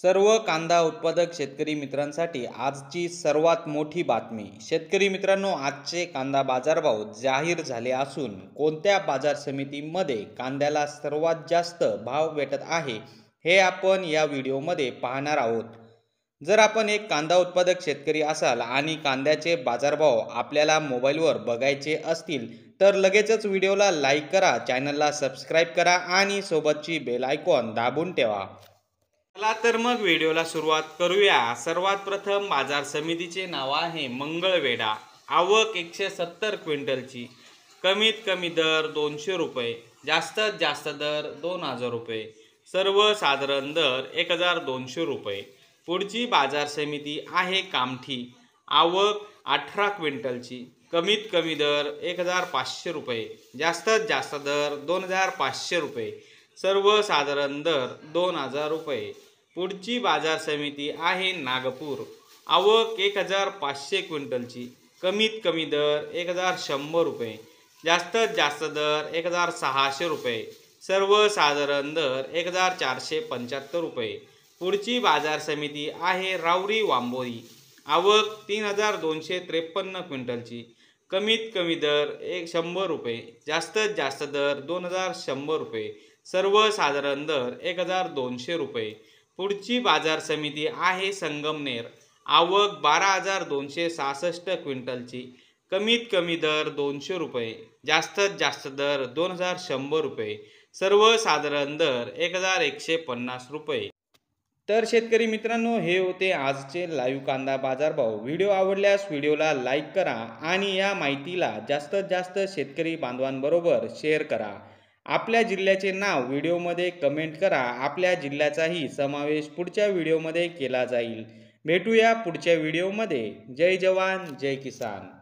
सर्व कांदा उत्पादक शेतकरी मित्रांसाठी आजची सर्वात मोठी बातमी। शेतकरी मित्रांनो, आजचे कांदा बाजारभाव जाहीर झाले असून कोणत्या बाजार समितीमध्ये कांद्याला सर्वात जास्त भाव भेटत आहे हे आपण या व्हिडिओमध्ये पाहणार आहोत। जर आपण एक कांदा उत्पादक शेतकरी असाल आणि कांद्याचे बाजारभाव आपल्याला मोबाईलवर बघायचे असतील तर लगेचच व्हिडिओला लाईक करा, चॅनलला सबस्क्राईब करा आणि सोबतची बेल आयकॉन दाबून ठेवा। चला तर मग व्हिडिओला सुरुवात करूया। सर्वात प्रथम बाजार समितीचे नाव आहे मंगळवेढा। आवक 170 क्विंटलची। कमीत कमी दर 200 रुपये, जास्तीत जास्त दर 2000 रुपये, सर्वसाधारण दर 1200 रुपये। पुढची बाजार समिती आहे कामठी। आवक 18 क्विंटलची। कमीत कमी दर 1500 रुपये, जास्तीत जास्त दर 2500 रुपये, सर्वसाधारण दर 2000 रुपये। पुढची बाजार समिती आहे नागपूर। आवक 1500 क्विंटलची। कमीत कमी दर 1100 रुपये, जास्तीत जास्त दर 1600 रुपये, सर्वसाधारण दर 1475 रुपये। पुढची बाजार समिती आहे राऊरी वांबोरी। आवक 3253 क्विंटलची। कमीत कमी दर 100 रुपये, जास्तीत जास्त दर 2100 रुपये, सर्वसाधारण दर 1200 रुपये। पुढची बाजार समिती आहे संगमनेर। आवक 12266 क्विंटलची। कमीत कमी दर 200 रुपये, जास्तीत जास्त दर 2100 रुपये, सर्वसाधारण दर 1150 रुपये। तर शेतकरी मित्रांनो, हे होते आजचे लाईव्ह कांदा बाजारभाव। व्हिडिओ आवडल्यास व्हिडिओला लाईक करा आणि या माहितीला जास्तीत जास्त शेतकरी बांधवांबरोबर शेअर करा। आपल्या जिल्ह्याचे नाव व्हिडिओमध्ये कमेंट करा। आपल्या जिल्ह्याचाही समावेश पुढच्या व्हिडिओमध्ये केला जाईल। भेटूया पुढच्या व्हिडिओमध्ये। जय जवान जय किसान।